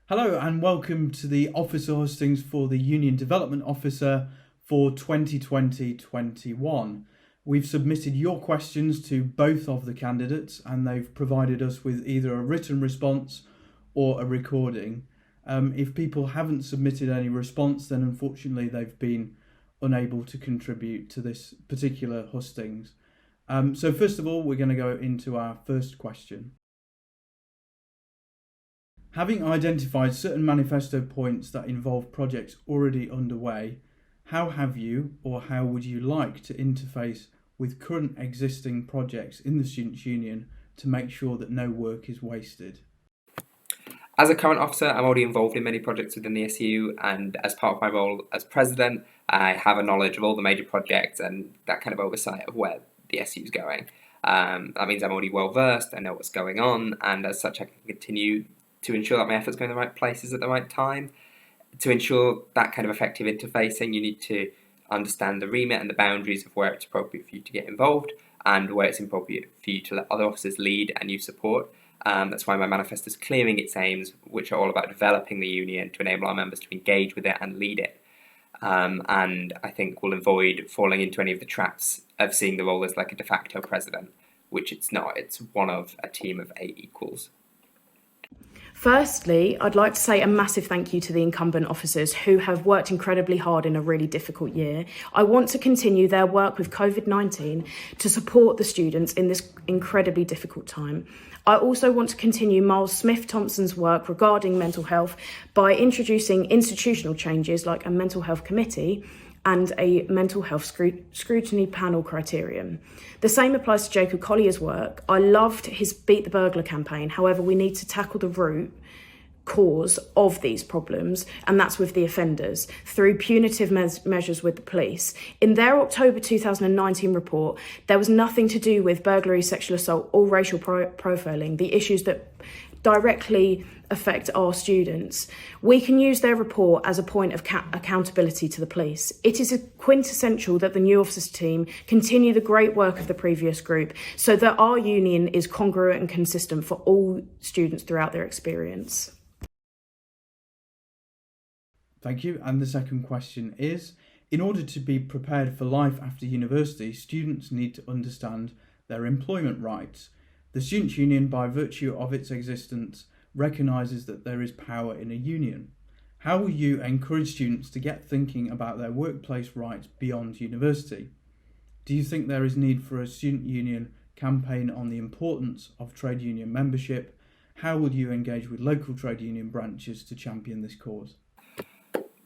Hello and welcome to the Officer Hustings for the Union Development Officer for 2020-21. We've submitted your questions to both of the candidates and they've provided us with either a written response or a recording. If people haven't submitted any response, then unfortunately they've been unable to contribute to this particular hustings. So first of all, we're going to go into our first question. Having identified certain manifesto points that involve projects already underway, how have you or how would you like to interface with current existing projects in the Students' Union to make sure that no work is wasted? As a current officer, I'm already involved in many projects within the SU, and as part of my role as president, I have a knowledge of all the major projects and that kind of oversight of where the SU is going. That means I'm already well versed, I know what's going on, and as such I can continue to ensure that my efforts go in the right places at the right time. To ensure that kind of effective interfacing, you need to understand the remit and the boundaries of where it's appropriate for you to get involved and where it's appropriate for you to let other officers lead and you support. That's why my manifesto is clearing its aims, which are all about developing the union to enable our members to engage with it and lead it. And I think we'll avoid falling into any of the traps of seeing the role as like a de facto president, which it's not. It's one of a team of 8 equals. Firstly, I'd like to say a massive thank you to the incumbent officers who have worked incredibly hard in a really difficult year. I want to continue their work with COVID-19 to support the students in this incredibly difficult time. I also want to continue Miles Smith-Thompson's work regarding mental health by introducing institutional changes like a mental health committee and a mental health scrutiny panel criterion. The same applies to Jacob Collier's work. I loved his Beat the Burglar campaign. However, we need to tackle the root cause of these problems, and that's with the offenders, through punitive measures with the police. In their October 2019 report, there was nothing to do with burglary, sexual assault, or racial profiling, the issues that directly affect our students. We can use their report as a point of accountability to the police. It is quintessential that the new officers team continue the great work of the previous group so that our union is congruent and consistent for all students throughout their experience. Thank you. And the second question is, in order to be prepared for life after university, students need to understand their employment rights. The Students' Union, by virtue of its existence, recognises that there is power in a union. How will you encourage students to get thinking about their workplace rights beyond university? Do you think there is need for a student union campaign on the importance of trade union membership? How will you engage with local trade union branches to champion this cause?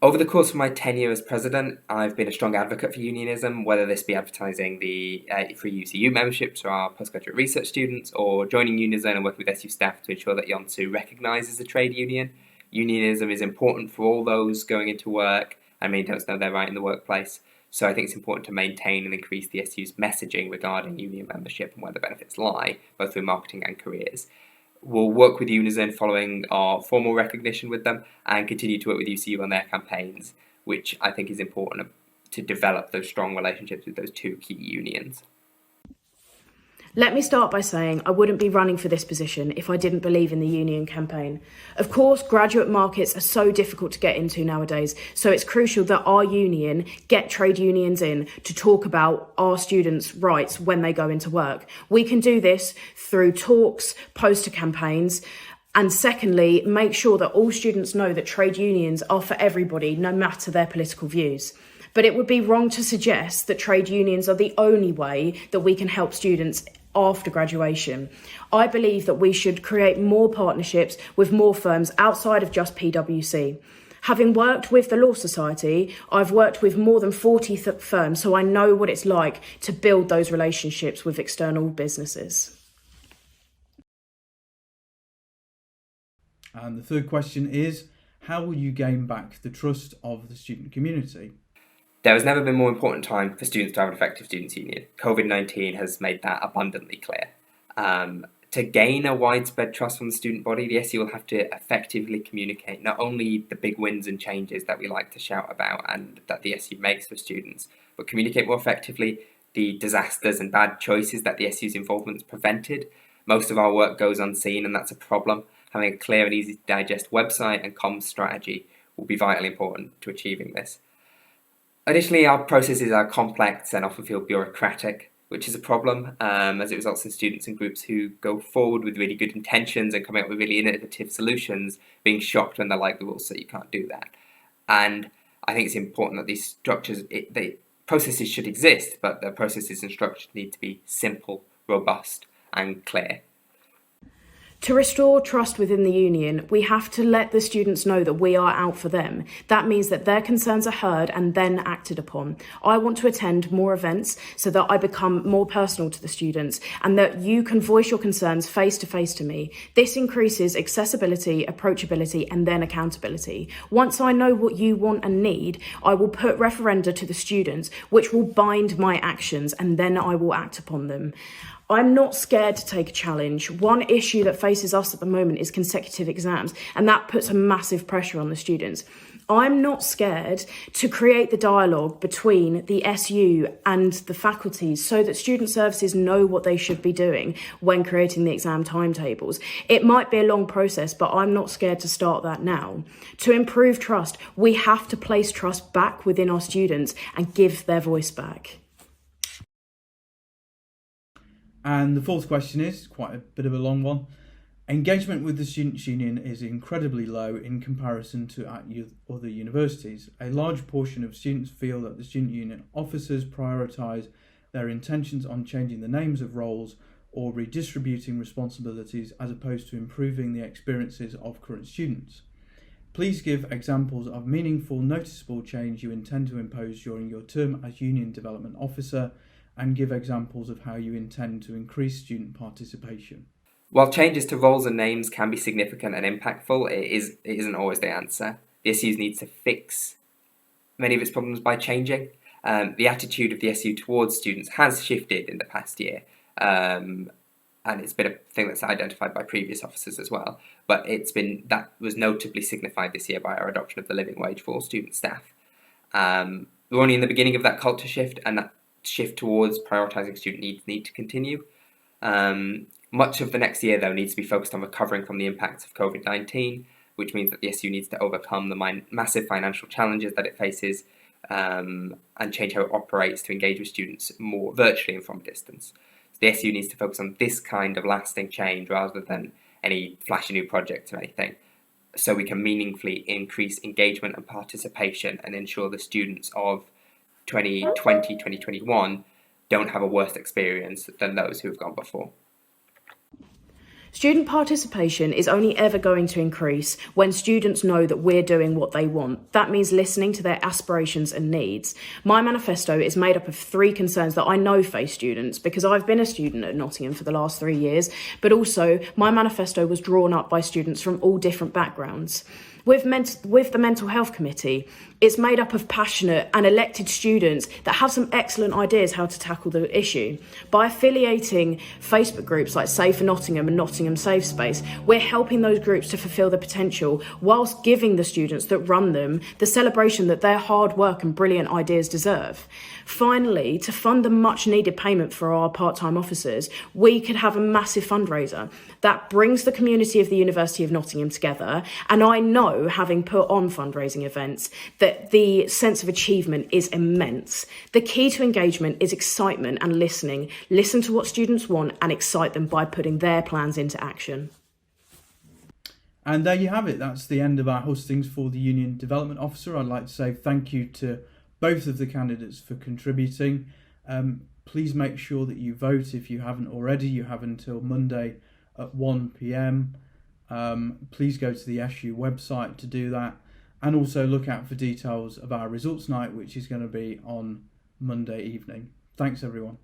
Over the course of my tenure as president, I've been a strong advocate for unionism, whether this be advertising the free UCU memberships for our postgraduate research students or joining Unizone and working with SU staff to ensure that Yonsu recognises a trade union. Unionism is important for all those going into work and many don't know their right in the workplace. So I think it's important to maintain and increase the SU's messaging regarding union membership and where the benefits lie, both through marketing and careers. We'll work with Unison following our formal recognition with them and continue to work with UCU on their campaigns, which I think is important to develop those strong relationships with those 2 key unions. Let me start by saying I wouldn't be running for this position if I didn't believe in the union campaign. Of course, graduate markets are so difficult to get into nowadays, so it's crucial that our union get trade unions in to talk about our students' rights when they go into work. We can do this through talks, poster campaigns, and secondly, make sure that all students know that trade unions are for everybody, no matter their political views. But it would be wrong to suggest that trade unions are the only way that we can help students after graduation. I believe that we should create more partnerships with more firms outside of just PwC. Having worked with the Law Society, I've worked with more than 40 firms, so I know what it's like to build those relationships with external businesses. And the third question is, how will you gain back the trust of the student community? There has never been a more important time for students to have an effective students' union. COVID-19 has made that abundantly clear. To gain a widespread trust from the student body, the SU will have to effectively communicate not only the big wins and changes that we like to shout about and that the SU makes for students, but communicate more effectively the disasters and bad choices that the SU's involvement has prevented. Most of our work goes unseen, and that's a problem. having a clear and easy to digest website and comms strategy will be vitally important to achieving this. Additionally, our processes are complex and often feel bureaucratic, which is a problem, as it results in students and groups who go forward with really good intentions and coming up with really innovative solutions being shocked when they're like, the rules say you can't do that. And I think it's important that these structures, the processes should exist, but the processes and structures need to be simple, robust, and clear. To restore trust within the union, we have to let the students know that we are out for them. That means that their concerns are heard and then acted upon. I want to attend more events so that I become more personal to the students and that you can voice your concerns face to face to me. This increases accessibility, approachability, and then accountability. Once I know what you want and need, I will put referenda to the students, which will bind my actions, and then I will act upon them. I'm not scared to take a challenge. One issue that faces us at the moment is consecutive exams, and that puts a massive pressure on the students. I'm not scared to create the dialogue between the SU and the faculties so that student services know what they should be doing when creating the exam timetables. It might be a long process, but I'm not scared to start that now. To improve trust, we have to place trust back within our students and give their voice back. And the fourth question is quite a bit of a long one. Engagement with the Students' Union is incredibly low in comparison to at other universities. A large portion of students feel that the Student Union officers prioritise their intentions on changing the names of roles or redistributing responsibilities as opposed to improving the experiences of current students. Please give examples of meaningful, noticeable change you intend to impose during your term as Union Development Officer, and give examples of how you intend to increase student participation. While changes to roles and names can be significant and impactful, it isn't always the answer. The SU needs to fix many of its problems by changing. The attitude of the SU towards students has shifted in the past year, and it's been a thing that's identified by previous officers as well. But that was notably signified this year by our adoption of the living wage for all student staff. We're only in the beginning of that culture shift, and that shift towards prioritising student needs need to continue. Much of the next year, though, needs to be focused on recovering from the impacts of COVID-19, which means that the SU needs to overcome the massive financial challenges that it faces and change how it operates to engage with students more virtually and from a distance. So the SU needs to focus on this kind of lasting change rather than any flashy new projects or anything, so we can meaningfully increase engagement and participation and ensure the students of 2020, 2021 don't have a worse experience than those who have gone before. Student participation is only ever going to increase when students know that we're doing what they want. That means listening to their aspirations and needs. My manifesto is made up of 3 concerns that I know face students because I've been a student at Nottingham for the last 3 years, but also my manifesto was drawn up by students from all different backgrounds. With the Mental Health Committee, it's made up of passionate and elected students that have some excellent ideas how to tackle the issue. By affiliating Facebook groups like Save for Nottingham and Nottingham Safe Space, we're helping those groups to fulfil their potential whilst giving the students that run them the celebration that their hard work and brilliant ideas deserve. Finally, to fund the much needed payment for our part-time officers, we could have a massive fundraiser that brings the community of the University of Nottingham together. And I know, having put on fundraising events, that the sense of achievement is immense. The key to engagement is excitement and listening. Listen to what students want and excite them by putting their plans into action. And there you have it. That's the end of our hustings for the Union Development Officer. I'd like to say thank you to both of the candidates for contributing. Please make sure that you vote if you haven't already. You have until Monday at 1 p.m. Please go to the SU website to do that, and also look out for details of our results night, which is going to be on Monday evening. Thanks everyone.